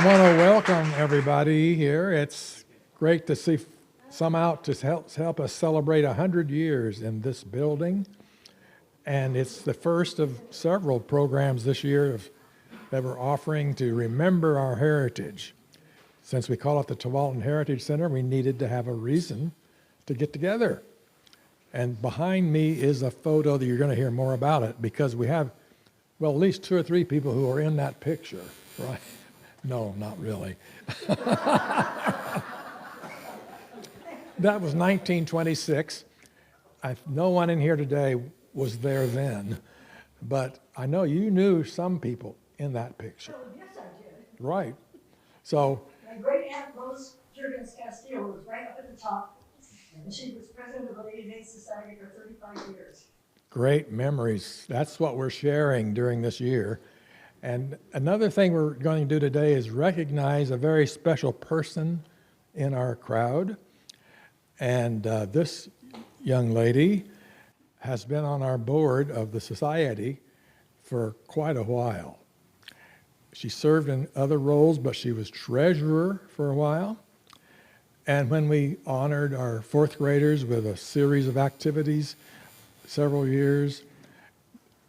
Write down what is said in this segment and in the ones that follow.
I want to welcome everybody here. It's great to see some out to help us celebrate 100 years in this building. And it's the first of several programs this year that we're offering to remember our heritage. Since we call it the Tualatin Heritage Center, we needed to have a reason to get together. And behind me is a photo that you're going to hear more about it because we have, well, at least 2 or 3 people who are in that picture, right? No, not really. That was 1926. No one in here today was there then, but I know you knew some people in that picture. Oh, yes, I did. Right. So, My great aunt Rose Jurgens Castillo was right up at the top, and she was president of the Lady Day Society for 35 years. great memories. That's what we're sharing during this year. And another thing we're going to do today is recognize a very special person in our crowd. And this young lady has been on our board of the society for quite a while. She served in other roles, but she was treasurer for a while. And when we honored our 4th graders with a series of activities, several years,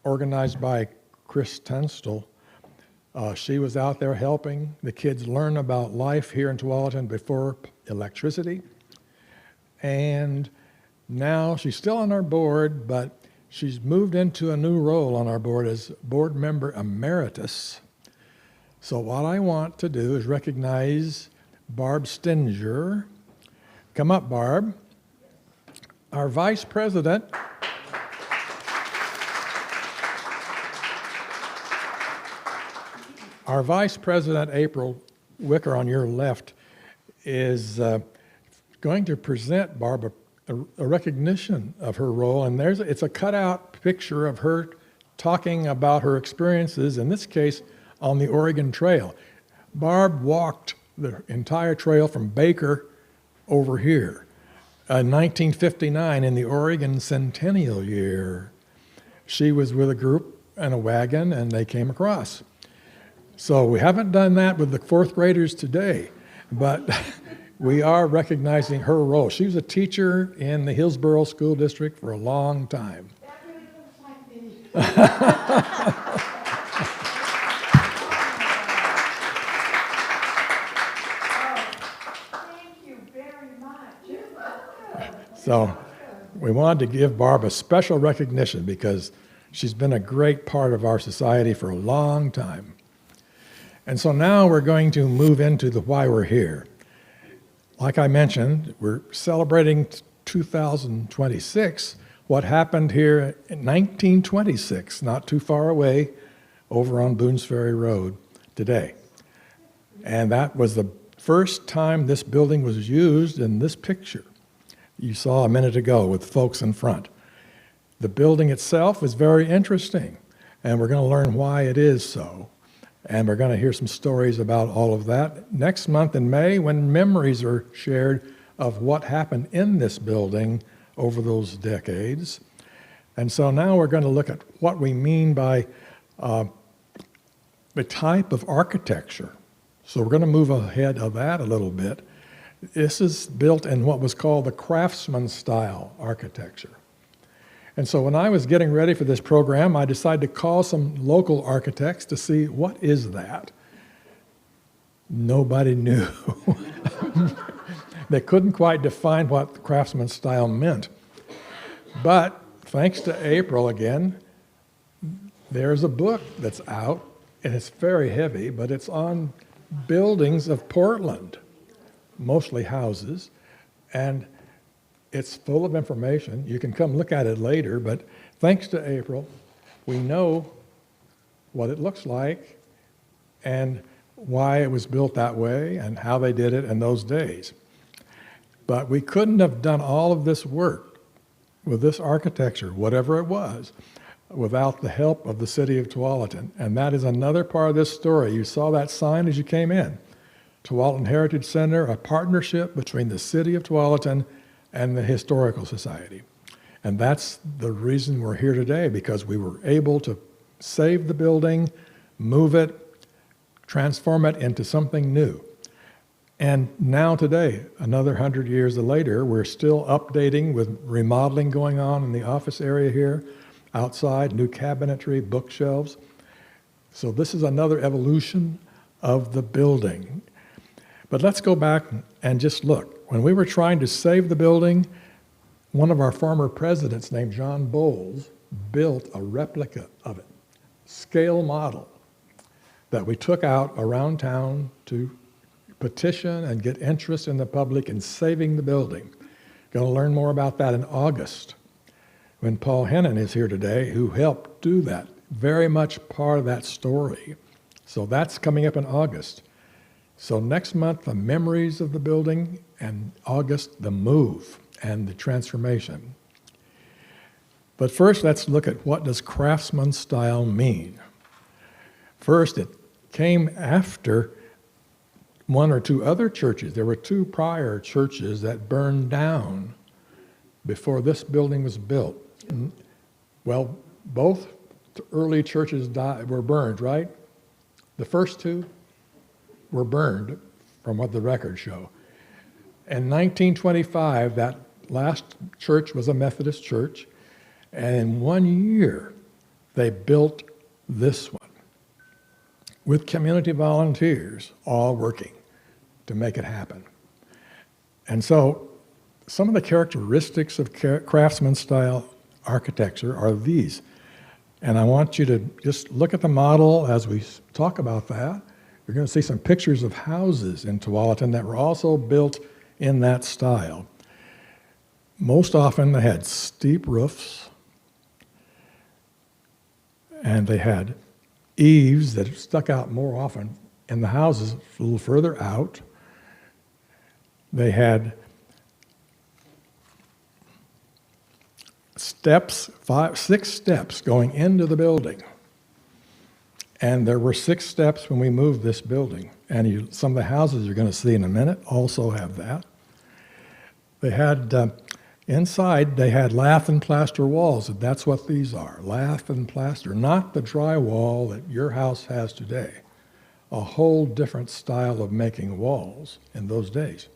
organized by Chris Tunstall, she was out there helping the kids learn about life here in Tualatin before electricity. And now she's still on our board, but she's moved into a new role on our board as board member emeritus. So what I want to do is recognize Barb Stinger. Come up, Barb. Our vice president. Our Vice President, April Wicker, on your left, is going to present Barb a recognition of her role, and it's a cutout picture of her talking about her experiences, in this case, on the Oregon Trail. Barb walked the entire trail from Baker over here in 1959 in the Oregon Centennial year. She was with a group in a wagon, and they came across. So we haven't done that with the 4th graders today, but we are recognizing her role. She was a teacher in the Hillsborough School District for a long time. That really looks like me. Thank you very much. So we wanted to give Barb a special recognition because she's been a great part of our society for a long time. And so now we're going to move into why we're here. Like I mentioned, we're celebrating 2026, what happened here in 1926, not too far away, over on Boones Ferry Road today. And that was the first time this building was used in this picture you saw a minute ago with folks in front. The building itself is very interesting, and we're going to learn why it is so. And we're going to hear some stories about all of that next month in May when memories are shared of what happened in this building over those decades. And so now we're going to look at what we mean by the type of architecture. So we're going to move ahead of that a little bit. This is built in what was called the craftsman style architecture. And so when I was getting ready for this program, I decided to call some local architects to see what is that. Nobody knew. They couldn't quite define what craftsman style meant. But thanks to April again, there's a book that's out, and it's very heavy, but it's on buildings of Portland, mostly houses, and it's full of information. You can come look at it later, but thanks to April, we know what it looks like and why it was built that way and how they did it in those days. But we couldn't have done all of this work with this architecture, whatever it was, without the help of the city of Tualatin. And that is another part of this story. You saw that sign as you came in. Tualatin Heritage Center, a partnership between the city of Tualatin and the Historical Society. And that's the reason we're here today, because we were able to save the building, move it, transform it into something new. And now today, another 100 years later, we're still updating with remodeling going on in the office area here, outside, new cabinetry, bookshelves. So this is another evolution of the building. But let's go back and just look. When we were trying to save the building, one of our former presidents named John Bowles built a replica of it, scale model, that we took out around town to petition and get interest in the public in saving the building. Going to learn more about that in August when Paul Hennon is here today, who helped do that. Very much part of that story. So that's coming up in August. So next month, the memories of the building, and August, the move and the transformation. But first, let's look at what does craftsman style mean. First, it came after one or two other churches. There were two prior churches that burned down before this building was built. Well, both early churches were burned, right? The first two were burned, from what the records show. In 1925, that last church was a Methodist church, and in 1 year, they built this one with community volunteers all working to make it happen. And so some of the characteristics of craftsman style architecture are these. And I want you to just look at the model as we talk about that. You're going to see some pictures of houses in Tualatin that were also built in that style. Most often they had steep roofs, and they had eaves that stuck out more often in the houses a little further out. They had steps, 6 steps going into the building. And there were 6 steps when we moved this building. And some of the houses you're going to see in a minute also have that. They had, inside, they had lath and plaster walls, and that's what these are, lath and plaster, not the drywall that your house has today. A whole different style of making walls in those days.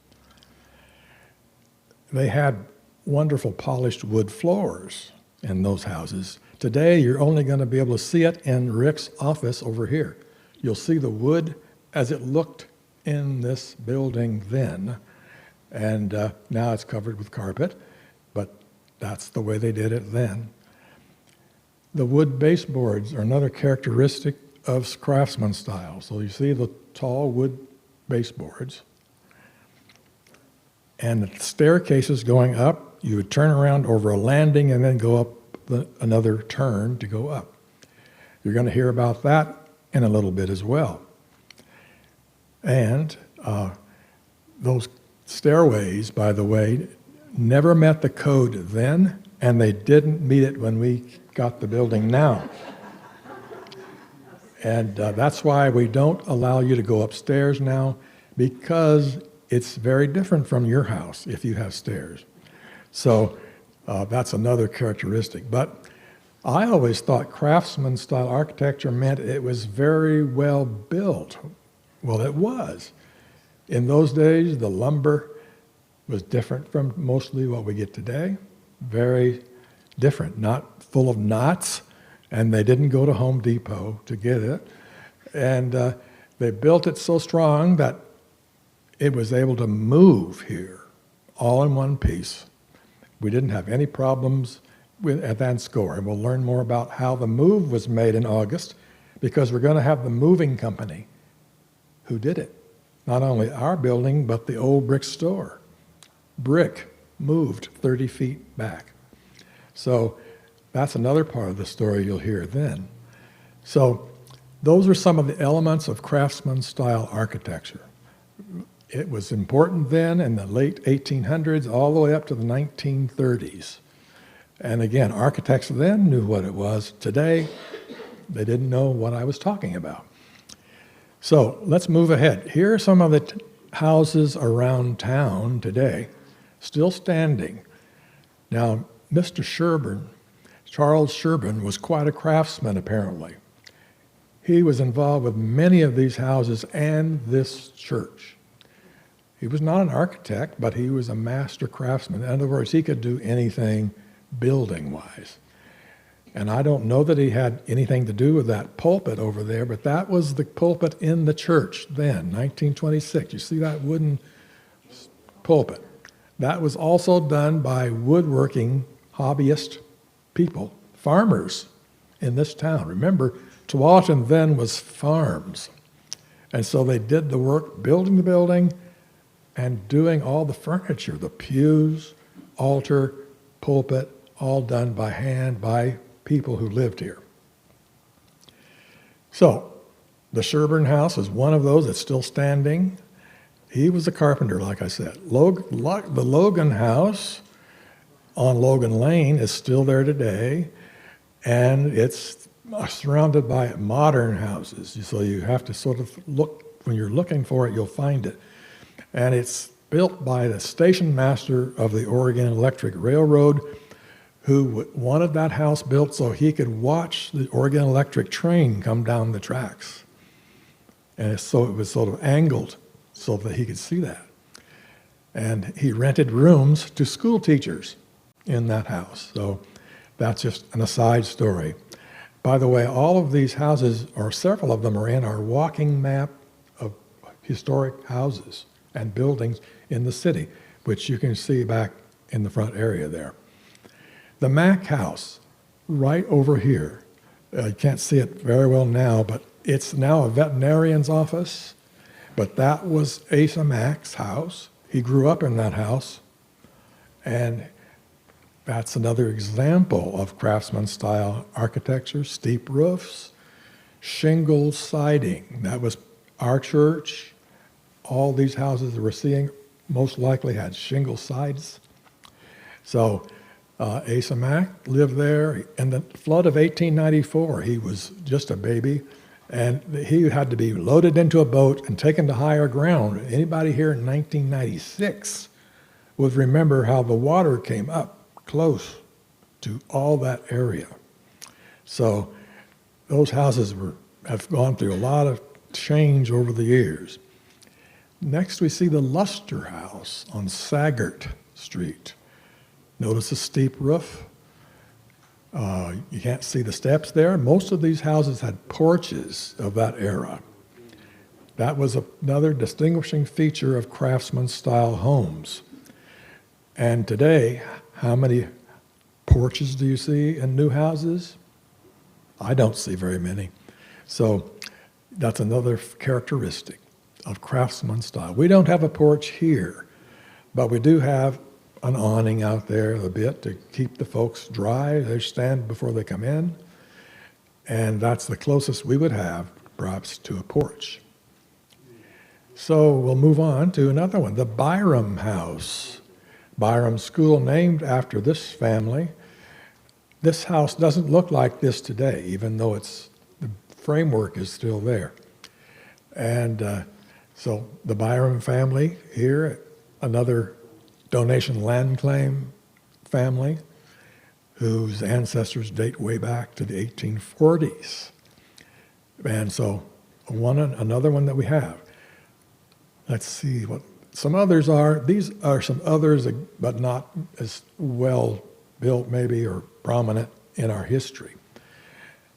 They had wonderful polished wood floors in those houses. Today, you're only going to be able to see it in Rick's office over here. You'll see the wood as it looked in this building then, and now it's covered with carpet, but that's the way they did it then. The wood baseboards are another characteristic of craftsman style. So you see the tall wood baseboards, and the staircases going up. You would turn around over a landing and then go up another turn to go up. You're going to hear about that in a little bit as well. And those stairways, by the way, never met the code then, and they didn't meet it when we got the building now. And that's why we don't allow you to go upstairs now, because it's very different from your house if you have stairs. So that's another characteristic. But I always thought craftsman-style architecture meant it was very well built. Well, it was. In those days, the lumber was different from mostly what we get today. Very different, not full of knots, and they didn't go to Home Depot to get it. And they built it so strong that it was able to move here, all in one piece. We didn't have any problems at that score, and we'll learn more about how the move was made in August, because we're going to have the moving company who did it. Not only our building, but the old brick store. Brick moved 30 feet back. So that's another part of the story you'll hear then. So those are some of the elements of craftsman-style architecture. It was important then in the late 1800s all the way up to the 1930s. And again, architects then knew what it was. Today, they didn't know what I was talking about. So let's move ahead. Here are some of the houses around town today, still standing. Now, Mr. Sherburne, Charles Sherburne, was quite a craftsman apparently. he was involved with many of these houses and this church. He was not an architect, but he was a master craftsman. In other words, he could do anything building-wise. And I don't know that he had anything to do with that pulpit over there, but that was the pulpit in the church then, 1926. You see that wooden pulpit? That was also done by woodworking hobbyist people, farmers in this town. Remember, Tualatin then was farms. And so they did the work building the building and doing all the furniture, the pews, altar, pulpit, all done by hand by people who lived here. So the Sherburne House is one of those that's still standing. He was a carpenter, like I said. The Logan House on Logan Lane is still there today, and it's surrounded by modern houses. So you have to sort of look, when you're looking for it, you'll find it. And it's built by the station master of the Oregon Electric Railroad, who wanted that house built so he could watch the Oregon Electric train come down the tracks. And so it was sort of angled so that he could see that. And he rented rooms to school teachers in that house. So that's just an aside story. By the way, all of these houses, or several of them, are in our walking map of historic houses and buildings in the city, which you can see back in the front area there. The Mack House, right over here, you can't see it very well now, but it's now a veterinarian's office, but that was Asa Mack's house. He grew up in that house, and that's another example of craftsman-style architecture, steep roofs, shingle siding. That was our church. All these houses that we're seeing most likely had shingle sides. So Asa Mack lived there. In the flood of 1894, he was just a baby, and he had to be loaded into a boat and taken to higher ground. Anybody here in 1996 would remember how the water came up close to all that area. So those houses have gone through a lot of change over the years. Next, we see the Luster House on Sagart Street. Notice the steep roof. You can't see the steps there. Most of these houses had porches of that era. That was another distinguishing feature of craftsman-style homes. And today, how many porches do you see in new houses? I don't see very many. So that's another characteristic of craftsman style. We don't have a porch here, but we do have an awning out there a bit to keep the folks dry. They stand before they come in, and that's the closest we would have, perhaps, to a porch. So we'll move on to another one, the Byram House. Byram School, named after this family. This house doesn't look like this today, even though the framework is still there. And so the Byram family here, another donation land claim family whose ancestors date way back to the 1840s. And so another one that we have. Let's see what some others are. These are some others, but not as well built maybe or prominent in our history.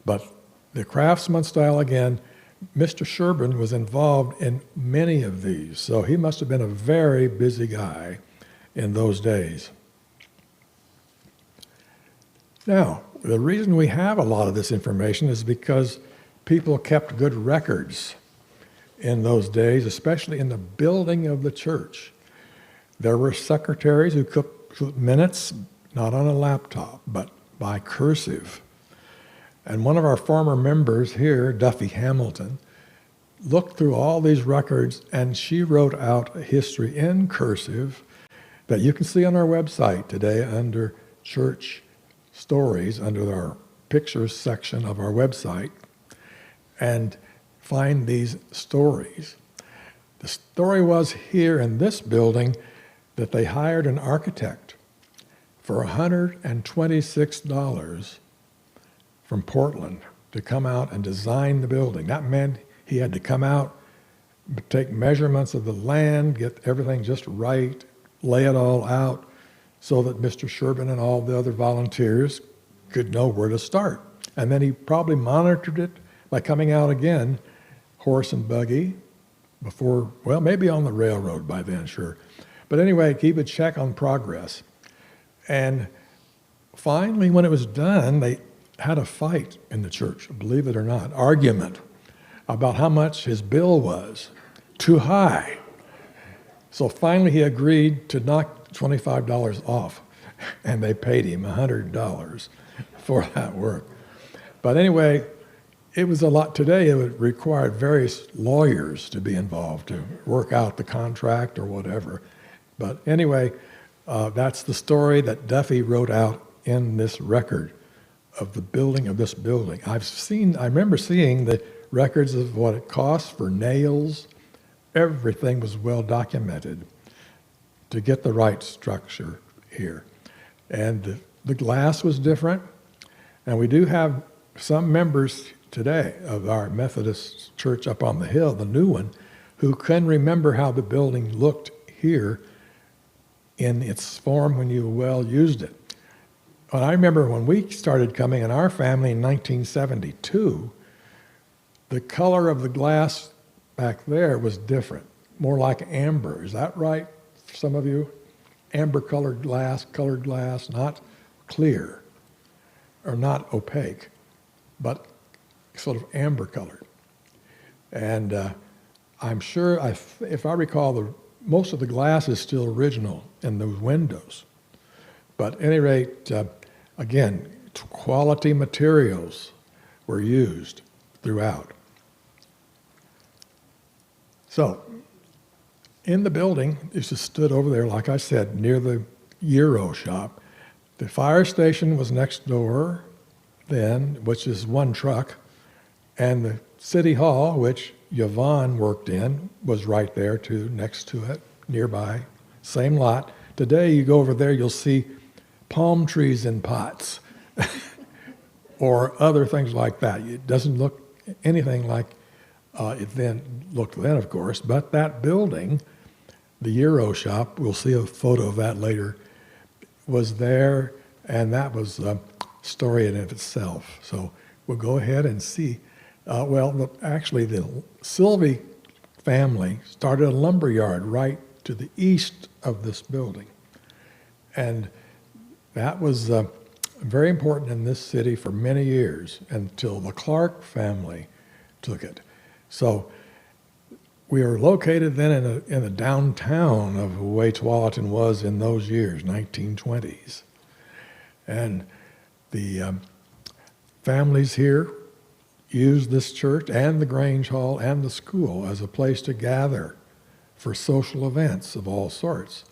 But the craftsman style, again, Mr. Sherburne was involved in many of these, so he must have been a very busy guy in those days. Now, the reason we have a lot of this information is because people kept good records in those days, especially in the building of the church. There were secretaries who took minutes, not on a laptop, but by cursive. And one of our former members here, Duffy Hamilton, looked through all these records, and she wrote out a history in cursive that you can see on our website today under Church Stories, under our pictures section of our website, and find these stories. The story was here in this building that they hired an architect for $126 from Portland to come out and design the building. That meant he had to come out, take measurements of the land, get everything just right, lay it all out so that Mr. Sherbin and all the other volunteers could know where to start. And then he probably monitored it by coming out again, horse and buggy, before, well, maybe on the railroad by then, sure. But anyway, keep a check on progress. And finally, when it was done, they had a fight in the church, believe it or not, argument about how much his bill was. Too high. So finally he agreed to knock $25 off, and they paid him $100 for that work. But anyway, it was a lot. Today it would require various lawyers to be involved to work out the contract or whatever. But anyway, that's the story that Duffy wrote out in this record of the building of this building. I remember seeing the records of what it cost for nails. Everything was well documented to get the right structure here. And the glass was different. And we do have some members today of our Methodist church up on the hill, the new one, who can remember how the building looked here in its form when you well used it. And I remember when we started coming in our family in 1972, the color of the glass back there was different, more like amber. Is that right, some of you? Amber colored glass, not clear or not opaque, but sort of amber colored. And I'm sure, if I recall, most of the glass is still original in those windows. But at any rate, again, quality materials were used throughout. So, in the building, it just stood over there, like I said, near the Euro shop. The fire station was next door then, which is one truck, and the city hall, which Yvonne worked in, was right there too, next to it, nearby, same lot. Today, you go over there, you'll see palm trees in pots or other things like that. It doesn't look anything like it then looked then, of course, but that building, the Euro shop, we'll see a photo of that later, was there, and that was a story in of itself. So we'll go ahead and see. Actually, the Sylvie family started a lumber yard right to the east of this building. And that was very important in this city for many years until the Clark family took it. So we were located then in the downtown of the way Tualatin was in those years, 1920s. And the families here used this church and the Grange Hall and the school as a place to gather for social events of all sorts.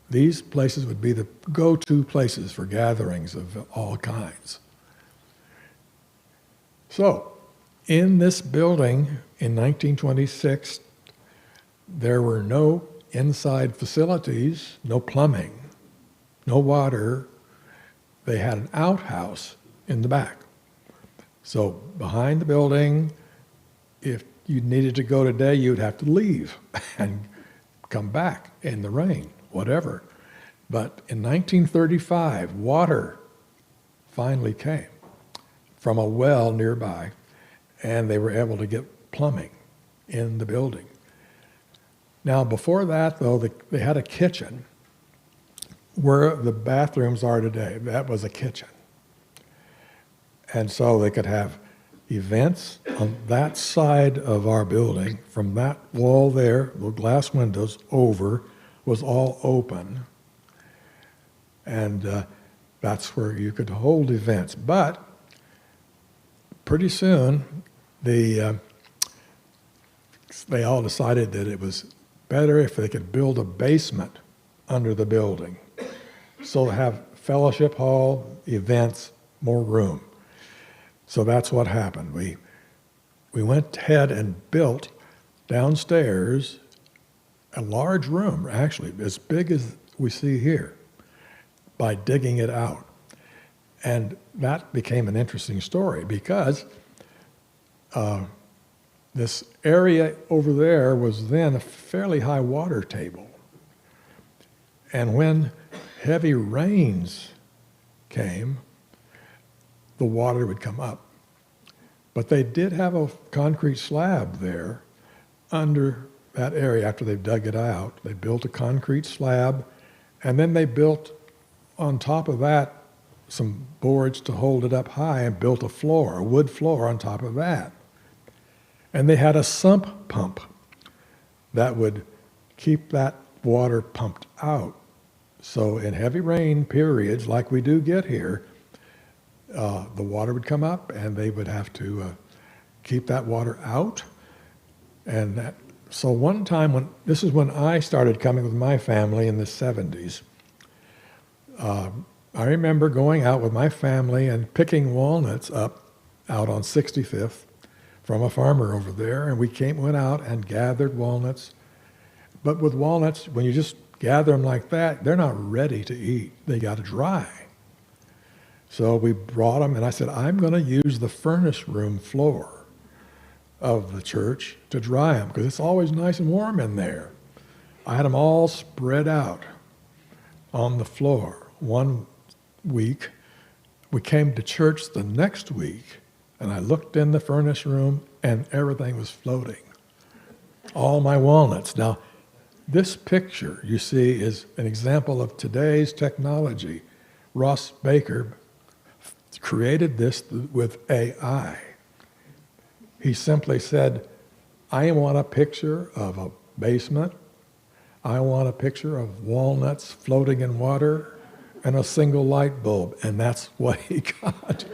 These places would be the go-to places for gatherings of all kinds. So, in this building in 1926, there were no inside facilities, no plumbing, no water. They had an outhouse in the back. So behind the building, if you needed to go today, you'd have to leave and come back in the rain, whatever. But in 1935, water finally came from a well nearby, and they were able to get plumbing in the building. Now, before that, though, they had a kitchen where the bathrooms are today. That was a kitchen. And so they could have events on that side of our building. From that wall there, the glass windows over, was all open. And that's where you could hold events. But pretty soon, they all decided that it was better if they could build a basement under the building. So have fellowship hall, events, more room. So that's what happened. We went ahead and built downstairs a large room, actually, as big as we see here, by digging it out. And that became an interesting story because This area over there was then a fairly high water table. And when heavy rains came, the water would come up. But they did have a concrete slab there under that area after they dug it out. They built a concrete slab, and then they built on top of that some boards to hold it up high and built a floor, a wood floor on top of that. And they had a sump pump that would keep that water pumped out. So in heavy rain periods like we do get here, the water would come up and they would have to keep that water out. And so one time this is when I started coming with my family in the 70s. I remember going out with my family and picking walnuts up out on 65th from a farmer over there, and we went out and gathered walnuts. But with walnuts, when you just gather them like that, they're not ready to eat. They got to dry. So we brought them, and I said, I'm going to use the furnace room floor of the church to dry them, because it's always nice and warm in there. I had them all spread out on the floor. One week, we came to church the next week, and I looked in the furnace room, and everything was floating. All my walnuts. Now, this picture, you see, is an example of today's technology. Ross Baker created this with AI. He simply said, I want a picture of a basement. I want a picture of walnuts floating in water and a single light bulb. And that's what he got.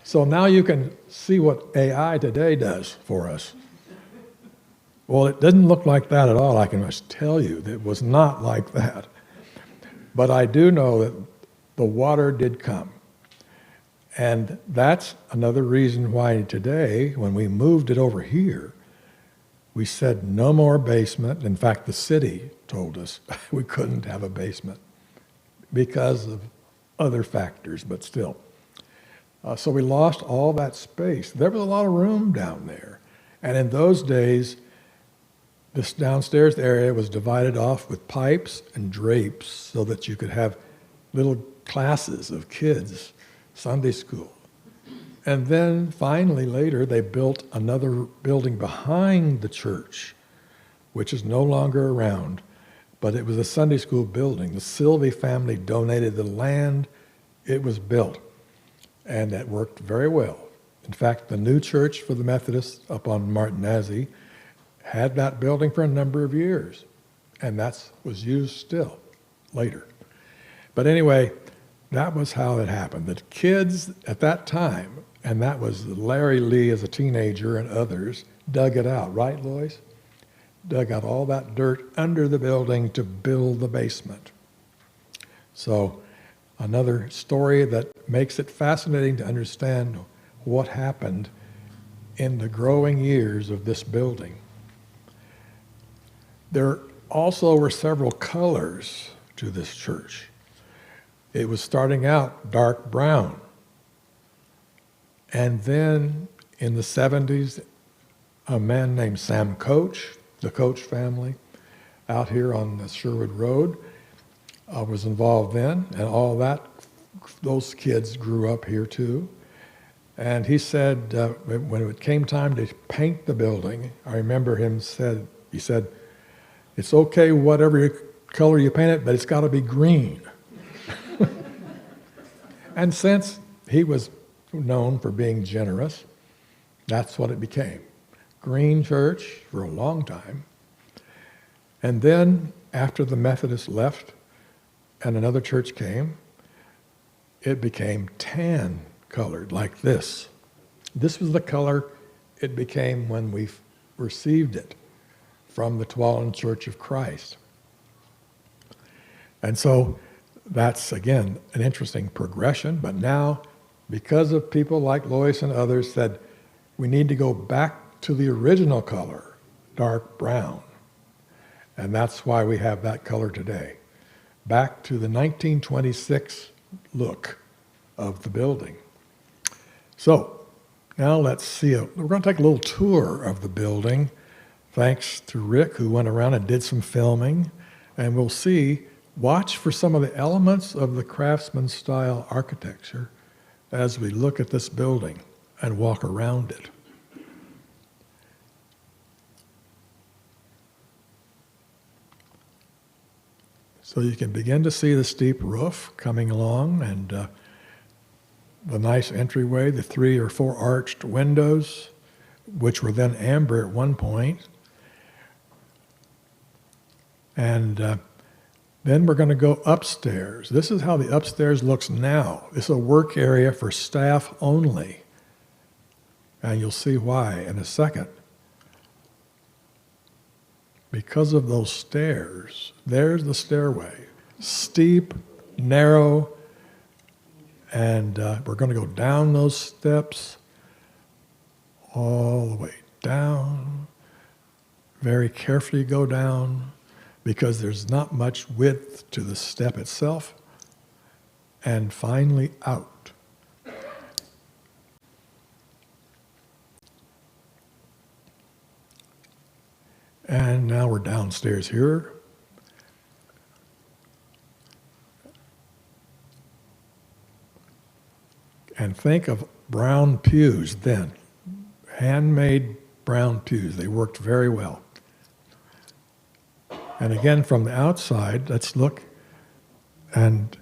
So now you can see what AI today does for us. Well, it didn't look like that at all. I can just tell you that it was not like that. But I do know that the water did come. And that's another reason why today, when we moved it over here, we said no more basement. In fact, the city told us we couldn't have a basement because of other factors, but still. So we lost all that space. There was a lot of room down there. And in those days, this downstairs area was divided off with pipes and drapes so that you could have little classes of kids, Sunday school. And then finally later they built another building behind the church, which is no longer around, but it was a Sunday school building. The Sylvie family donated the land. It was built, and that worked very well. In fact, the new church for the Methodists up on Martinazzi had that building for a number of years, and that was used still later. But anyway, that was how it happened. The kids at that time, and that was Larry Lee as a teenager and others, dug it out, right, Lois? Dug out all that dirt under the building to build the basement. So another story that makes it fascinating to understand what happened in the growing years of this building. There also were several colors to this church. It was starting out dark brown. And then in the 70s, a man named Sam Coach, the Coach family, out here on the Sherwood Road, was involved then, and all that, those kids grew up here too. And he said, when it came time to paint the building, I remember he said, it's okay whatever color you paint it, but it's got to be green. And since he was known for being generous, that's what it became. Green church for a long time. And then after the Methodists left and another church came, it became tan colored like this. This was the color it became when we received it from the Tuolumne Church of Christ. And so that's, again, an interesting progression, but now, because of people like Lois and others said, we need to go back to the original color, dark brown. And that's why we have that color today. Back to the 1926 look of the building. So, Now let's see, we're going to take a little tour of the building, thanks to Rick, who went around and did some filming. And we'll see, watch for some of the elements of the craftsman style architecture as we look at this building and walk around it. So you can begin to see the steep roof coming along, and the nice entryway, the 3 or 4 arched windows, which were then amber at one point. And then we're going to go upstairs. This is how the upstairs looks now. This is a work area for staff only. And you'll see why in a second. Because of those stairs, there's the stairway. Steep, narrow, and we're going to go down those steps all the way down. Very carefully go down, because there's not much width to the step itself, and finally out. And now we're downstairs here. And think of brown pews then, handmade brown pews. They worked very well. And again, from the outside, let's look, and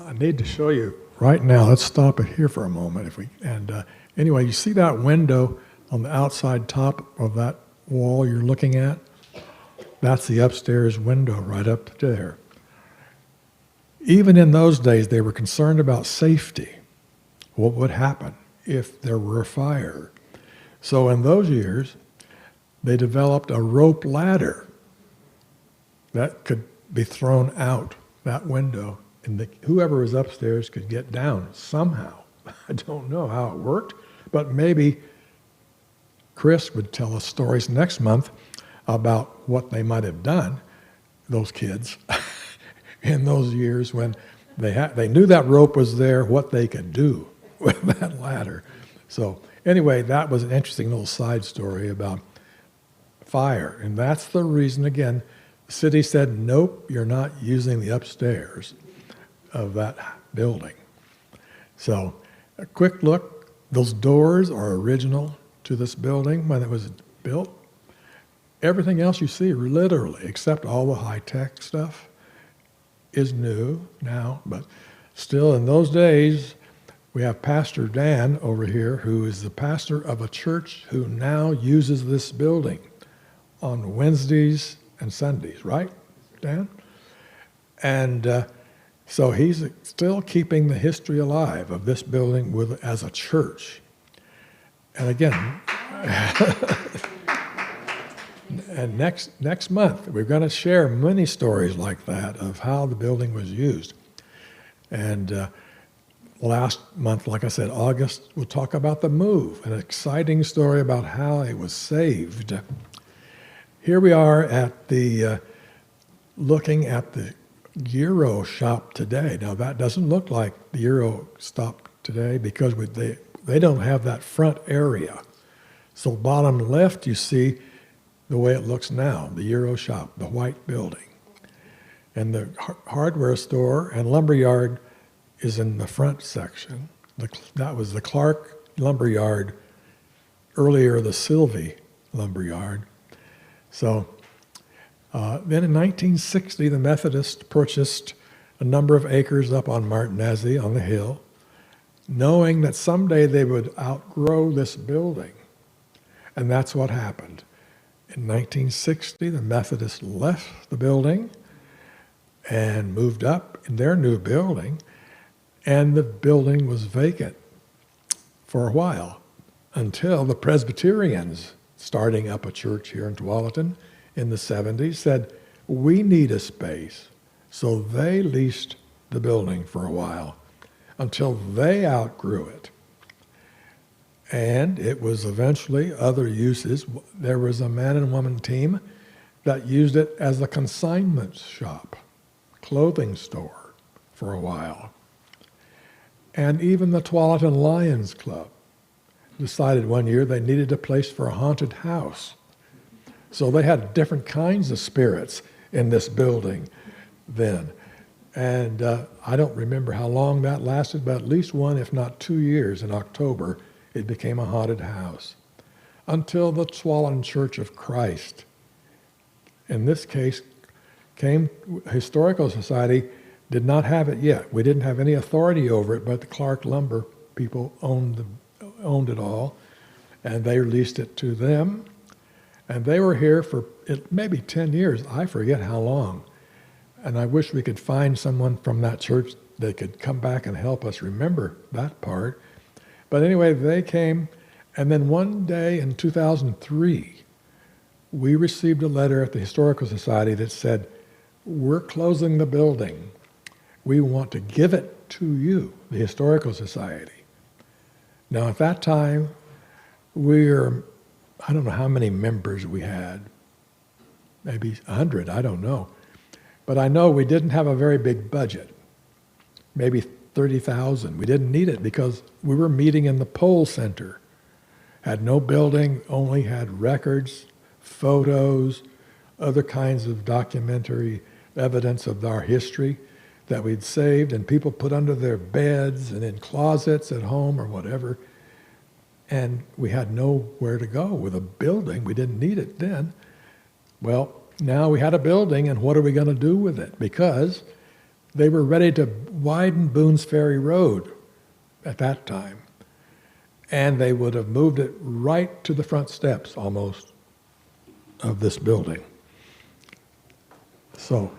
I need to show you right now. Let's stop it here for a moment. Anyway, you see that window on the outside top of that wall you're looking at? That's the upstairs window right up there. Even in those days, they were concerned about safety. What would happen if there were a fire? So in those years, they developed a rope ladder that could be thrown out that window, and whoever was upstairs could get down somehow. I don't know how it worked, but maybe Chris would tell us stories next month about what they might have done, those kids, in those years when they knew that rope was there, what they could do with that ladder. So anyway, that was an interesting little side story about fire. And that's the reason, again, the city said, nope, you're not using the upstairs of that building. So a quick look, those doors are original to this building when it was built. Everything else you see, literally, except all the high-tech stuff, is new now. But still, in those days, we have Pastor Dan over here, who is the pastor of a church who now uses this building on Wednesdays and Sundays, right, Dan? And so he's still keeping the history alive of this building as a church. And again, and next month, we're going to share many stories like that of how the building was used. And last month, like I said, August, we'll talk about the move, an exciting story about how it was saved. Here we are at the, looking at the Euro shop today. Now that doesn't look like the Euro shop today because they don't have that front area. So bottom left, you see the way it looks now, the Euro shop, the white building. And the hardware store and lumberyard is in the front section. That was the Clark lumberyard, earlier the Sylvie lumberyard. So then in 1960, the Methodists purchased a number of acres up on Martinezzi on the hill, knowing that someday they would outgrow this building. And that's what happened. In 1960, the Methodists left the building and moved up in their new building, and the building was vacant for a while until the Presbyterians, starting up a church here in Tualatin in the 70s, said, we need a space. So they leased the building for a while until they outgrew it. And it was eventually other uses. There was a man and woman team that used it as a consignment shop. clothing store for a while. And even the Tualatin Lions Club decided one year they needed a place for a haunted house. So they had different kinds of spirits in this building then. And I don't remember how long that lasted, but at least 1, if not 2 years. In October, it became a haunted house. Until the Tualatin Church of Christ, in this case, came. Historical Society did not have it yet. We didn't have any authority over it, but the Clark Lumber people owned it all, and they leased it to them. And they were here for maybe 10 years. I forget how long. And I wish we could find someone from that church that could come back and help us remember that part. But anyway, they came, and then one day in 2003, we received a letter at the Historical Society that said, "We're closing the building. We want to give it to you, the Historical Society." Now, at that time, I don't know how many members we had, maybe 100, I don't know. But I know we didn't have a very big budget, maybe 30,000. We didn't need it because we were meeting in the Poll Center. Had no building, only had records, photos, other kinds of documentary evidence of our history that we'd saved, and people put under their beds and in closets at home or whatever. And we had nowhere to go with a building. We didn't need it then. Well, now we had a building, and what are we going to do with it? Because they were ready to widen Boone's Ferry Road at that time. And they would have moved it right to the front steps, almost, of this building. So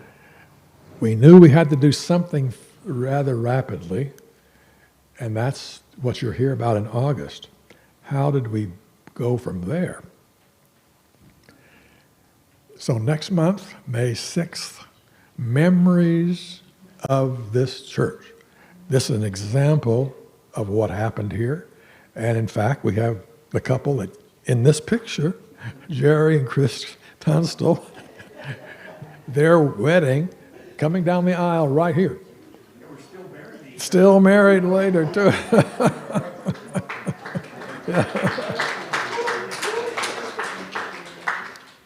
we knew we had to do something rather rapidly, and that's what you'll hear about in August. How did we go from there? So next month, May 6th, Memories of this Church. This is an example of what happened here. And in fact, we have the couple that in this picture, Jerry and Chris Tunstall, their wedding coming down the aisle right here. They were still married. Still married later, too.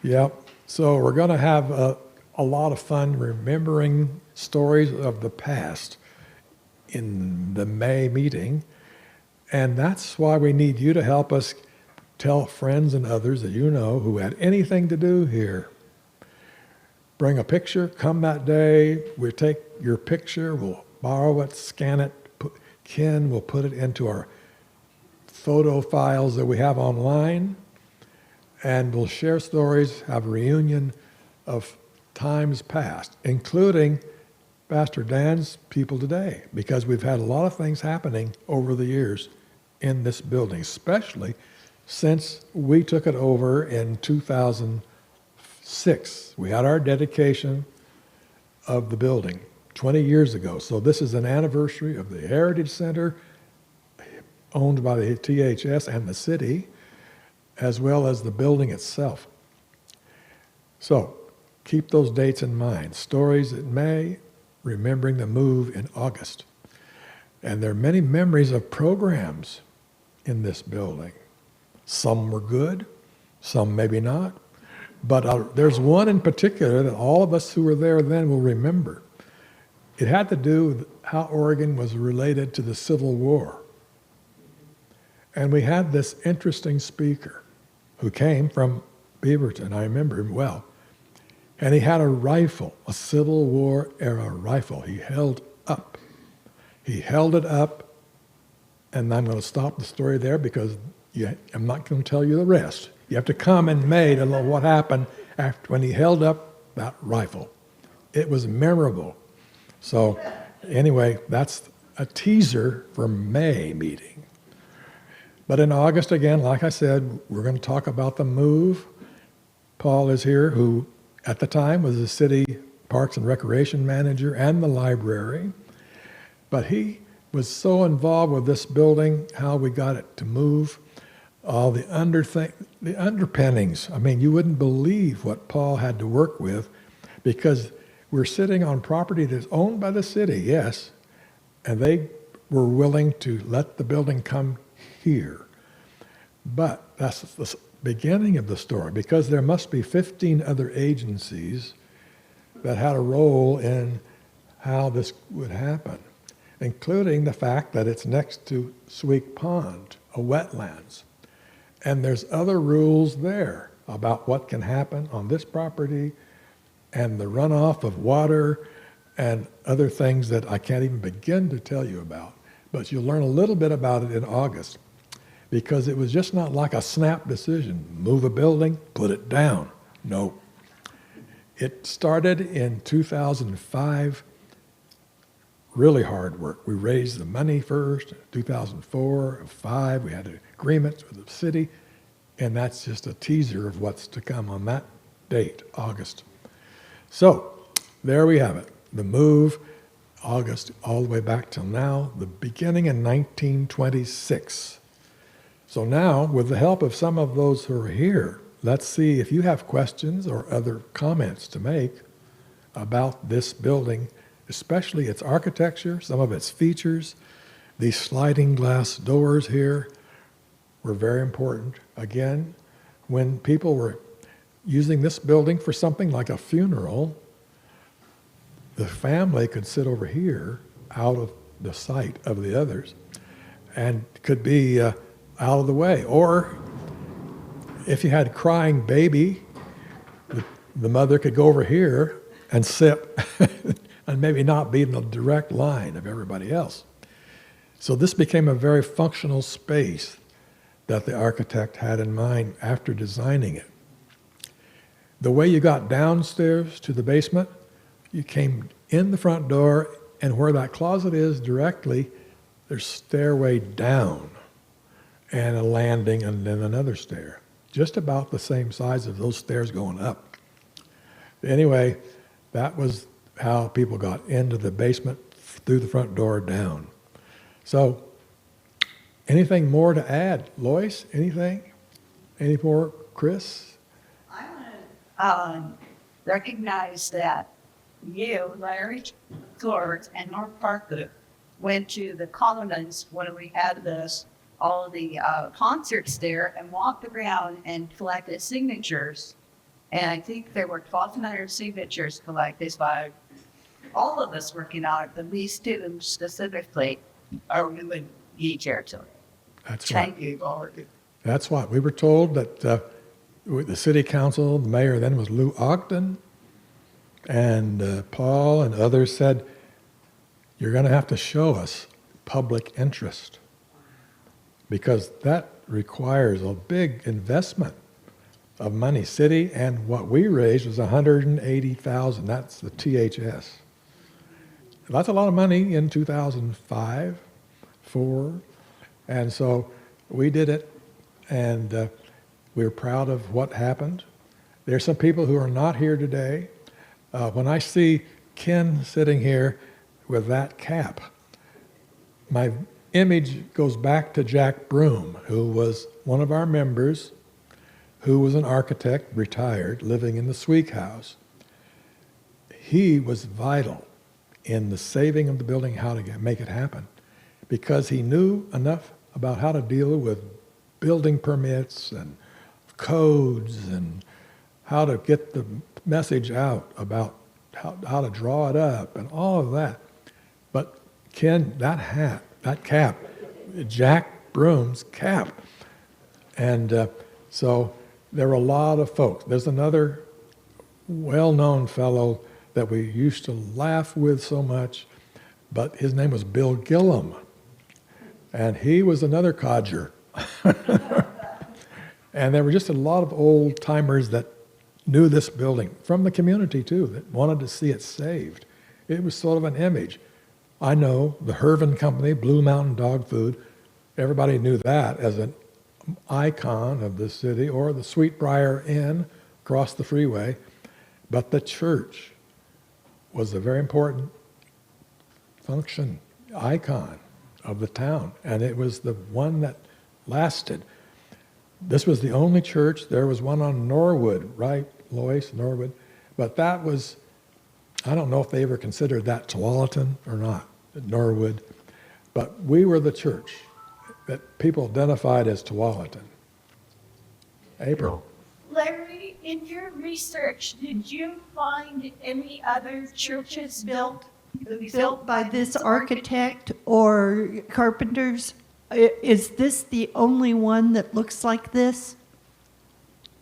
Yep. So we're going to have a lot of fun remembering stories of the past in the May meeting. And that's why we need you to help us tell friends and others that you know who had anything to do here. Bring a picture, come that day, we'll take your picture, we'll borrow it, scan it, Ken will put it into our photo files that we have online, and we'll share stories, have a reunion of times past, including Pastor Dan's people today, because we've had a lot of things happening over the years in this building, especially since we took it over in 2006. We had our dedication of the building 20 years ago. So this is an anniversary of the Heritage Center, owned by the THS and the city, as well as the building itself. So keep those dates in mind. Stories in May, remembering the move in August. And there are many memories of programs in this building. Some were good, some maybe not. But there's one in particular that all of us who were there then will remember. It had to do with how Oregon was related to the Civil War. And we had this interesting speaker who came from Beaverton. I remember him well. And he had a rifle, a Civil War era rifle. He held up. He held it up, and I'm going to stop the story there because I'm not going to tell you the rest. You have to come in May to know what happened after when he held up that rifle. It was memorable. So anyway, that's a teaser for May meeting. But in August, again, like I said, we're going to talk about the move. Paul is here, who at the time was the city Parks and Recreation manager and the library. But he was so involved with this building, how we got it to move, all the underpinnings. I mean, you wouldn't believe what Paul had to work with, because we're sitting on property that's owned by the city, yes, and they were willing to let the building come here. But that's the beginning of the story, because there must be 15 other agencies that had a role in how this would happen, including the fact that it's next to Sweek Pond, a wetlands. And there's other rules there about what can happen on this property and the runoff of water and other things that I can't even begin to tell you about. But you'll learn a little bit about it in August, because it was just not like a snap decision. Move a building, put it down. No. It started in 2005, really hard work. We raised the money first, 2004, 2005, we had agreements with the city, and that's just a teaser of what's to come on that date, August. So, there we have it, the move, August, all the way back till now, the beginning in 1926. So now, with the help of some of those who are here, let's see if you have questions or other comments to make about this building, especially its architecture, some of its features. These sliding glass doors here were very important. Again, when people were using this building for something like a funeral, the family could sit over here out of the sight of the others and could be out of the way. Or if you had a crying baby, the mother could go over here and sit and maybe not be in the direct line of everybody else. So this became a very functional space that the architect had in mind after designing it. The way you got downstairs to the basement, you came in the front door, and where that closet is directly, there's stairway down and a landing and then another stair, just about the same size as those stairs going up. Anyway, that was how people got into the basement through the front door down. So, anything more to add? Lois, anything? Any more, Chris? I want to recognize that you, Larry George, and Mark Parker went to the Commons when we had all of the concerts there and walked around and collected signatures. And I think there were 1,200 signatures collected by all of us working on it, but these students specifically are really eager to it. That's right. Thank you, Lord. That's what we were told, that the city council, the mayor then was Lou Ogden, and Paul and others said, you're going to have to show us public interest, because that requires a big investment of money. City, and what we raised was $180,000. That's the THS. That's a lot of money in 2005, 4, and so we did it, and we're proud of what happened. There's some people who are not here today. When I see Ken sitting here with that cap, my image goes back to Jack Broom, who was one of our members, who was an architect, retired, living in the Sweek House. He was vital in the saving of the building, how to make it happen, because he knew enough about how to deal with building permits and codes and how to get the message out about how to draw it up and all of that. But Ken, that hat, that cap, Jack Broom's cap. And so there were a lot of folks. There's another well-known fellow that we used to laugh with so much, but his name was Bill Gillum. And he was another codger. And there were just a lot of old timers that knew this building, from the community too, that wanted to see it saved. It was sort of an image. I know the Hervin Company, Blue Mountain Dog Food, everybody knew that as an icon of the city, or the Sweetbriar Inn across the freeway. But the church was a very important function, icon of the town, and it was the one that lasted. This was the only church. There was one on Norwood, right, Lois, Norwood? But that was I don't know if they ever considered that Tualatin or not, Norwood, but we were the church that people identified as Tualatin. April. Larry, in your research, did you find any other churches built By this architect or carpenters? Is this the only one that looks like this?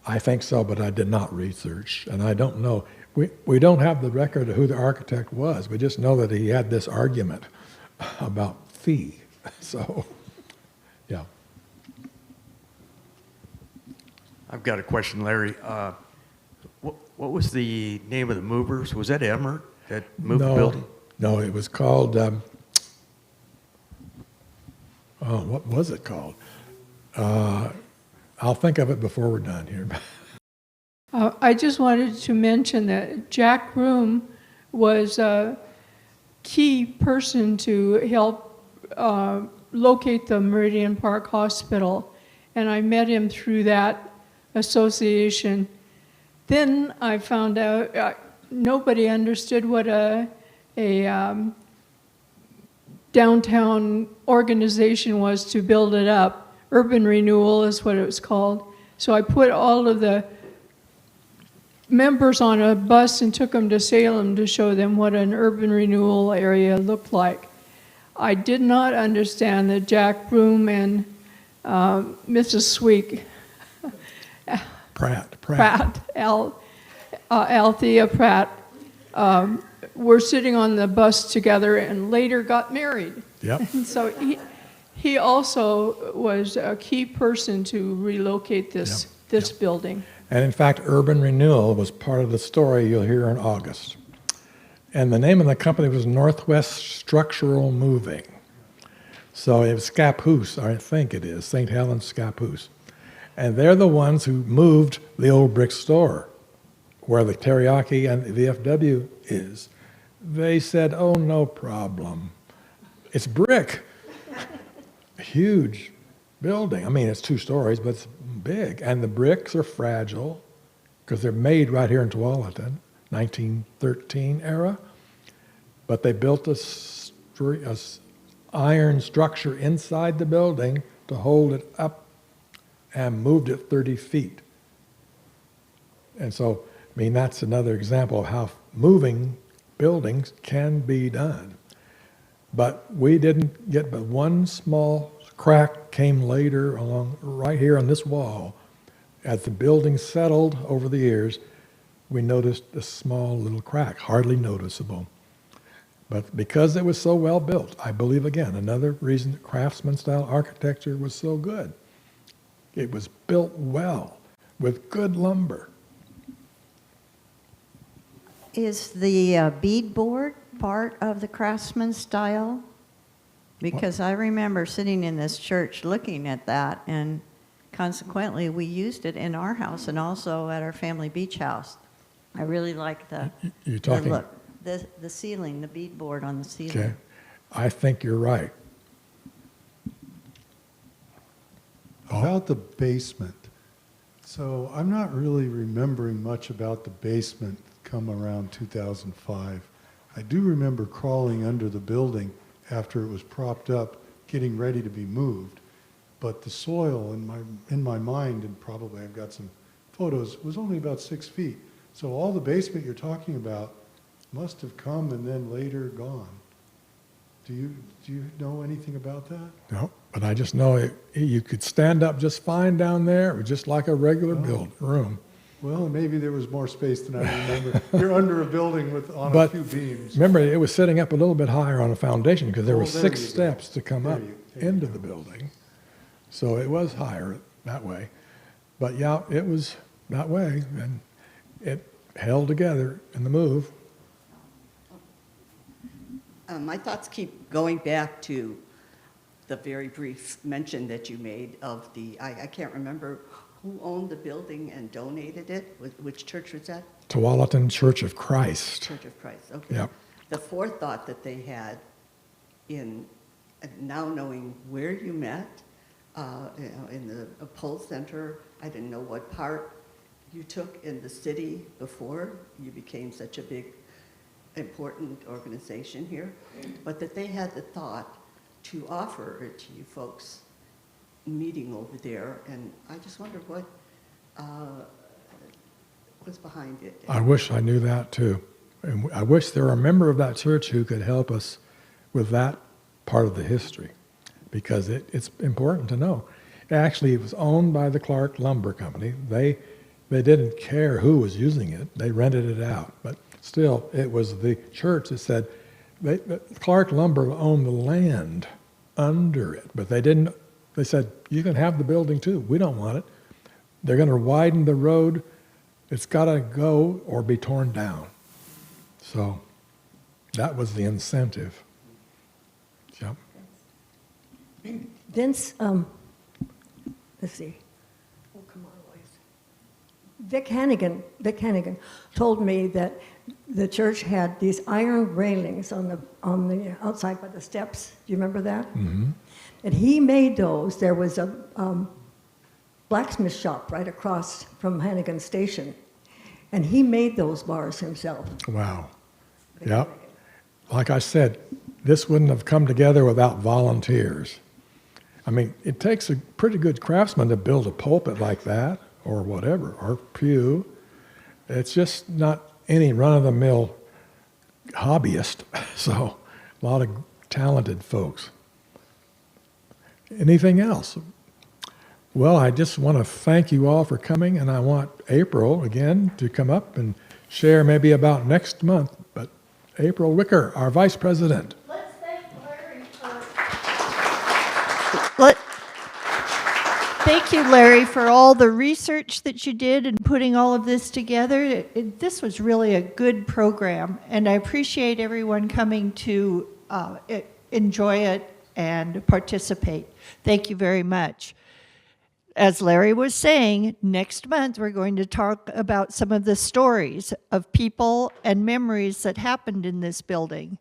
I think so, but I did not research, and I don't know. We don't have the record of who the architect was. We just know that he had this argument about fee. So, yeah. I've got a question, Larry. What was the name of the movers? Was that Emmer that moved the building? No, it was called, what was it called? I'll think of it before we're done here. I just wanted to mention that Jack Broom was a key person to help locate the Meridian Park Hospital, and I met him through that association. Then I found out nobody understood what a downtown organization was to build it up. Urban Renewal is what it was called. So I put all of the members on a bus and took them to Salem to show them what an urban renewal area looked like. I did not understand that Jack Broom and Mrs. Sweek, Althea Pratt, were sitting on the bus together and later got married. Yep. And so he also was a key person to relocate this building. And in fact, Urban Renewal was part of the story you'll hear in August. And the name of the company was Northwest Structural Moving. So it was Scappoose, I think it is, St. Helens Scappoose. And they're the ones who moved the old brick store where the Teriyaki and the VFW is. They said, oh, no problem. It's brick. Huge building. I mean, it's 2 stories, but it's big. And the bricks are fragile because they're made right here in Tualatin, 1913 era. But they built a iron structure inside the building to hold it up and moved it 30 feet. And so, I mean, that's another example of how moving buildings can be done. But we didn't get but one small crack came later along right here on this wall. As the building settled over the years, we noticed a small little crack, hardly noticeable. But because it was so well built, I believe, again, another reason that craftsman style architecture was so good. It was built well with good lumber. Is the beadboard part of the craftsman style? Because I remember sitting in this church looking at that, and consequently we used it in our house and also at our family beach house. I really like the look, the ceiling, the beadboard on the ceiling. Okay, I think you're right. About the basement. So I'm not really remembering much about the basement come around 2005. I do remember crawling under the building after it was propped up, getting ready to be moved. But the soil in my mind, and probably I've got some photos, was only about 6 feet. So all the basement you're talking about must have come and then later gone. Do you know anything about that? No, but I just know you could stand up just fine down there. It was just like a regular room. Well, maybe there was more space than I remember. You're under a building on a But few beams. remember, it was sitting up a little bit higher on a foundation because there were there 6 you go. steps to come There up you into go. the building. So it was higher that way. But yeah, it was that way, and it held together in the move. My thoughts keep going back to the very brief mention that you made of I can't remember who owned the building and donated it. Which church was that? Tualatin Church of Christ. Church of Christ, okay. Yep. The forethought that they had in now knowing where you met, in the Pole Center, I didn't know what part you took in the city before you became such a big important organization here, but that they had the thought to offer it to you folks meeting over there, and I just wonder what was behind it. I wish I knew that too. And I wish there were a member of that church who could help us with that part of the history, because it's important to know. Actually, it was owned by the Clark Lumber Company. They didn't care who was using it. They rented it out. But still, it was the church that said, Clark Lumber owned the land under it, but they said, you can have the building too. We don't want it. They're going to widen the road. It's got to go or be torn down. So that was the incentive. Yep. Vince, let's see. Oh, come on, boys. Vic Hannigan told me that the church had these iron railings on the outside by the steps. Do you remember that? Mm-hmm. And he made those. There was a blacksmith shop right across from Hannigan Station, and he made those bars himself. Wow. Yep. Like I said, this wouldn't have come together without volunteers. I mean, it takes a pretty good craftsman to build a pulpit like that, or whatever, or pew. It's just not any run-of-the-mill hobbyist. So, a lot of talented folks. Anything else? Well, I just want to thank you all for coming, and I want April again to come up and share maybe about next month. But April Wicker, our Vice President. Let's thank Larry for Thank you, Larry, for all the research that you did in putting all of this together. This was really a good program, and I appreciate everyone coming to enjoy it and participate. Thank you very much. As Larry was saying, next month we're going to talk about some of the stories of people and memories that happened in this building.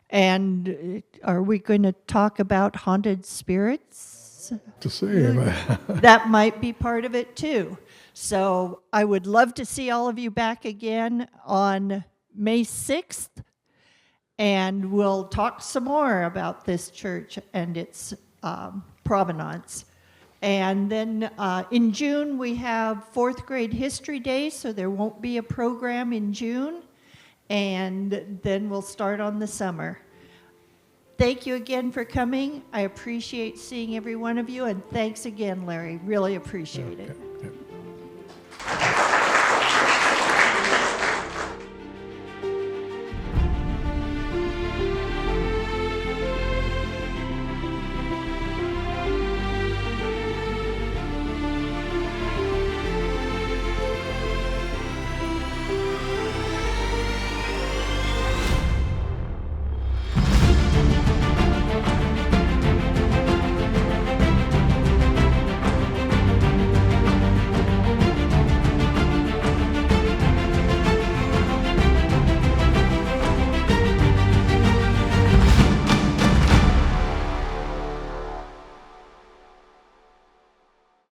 And are we going to talk about haunted spirits? To see him. That might be part of it too. So I would love to see all of you back again on May 6th. And we'll talk some more about this church and its provenance. And then in June, we have 4th grade history day, so there won't be a program in June. And then we'll start on the summer. Thank you again for coming. I appreciate seeing every one of you. And thanks again, Larry. Really appreciate it.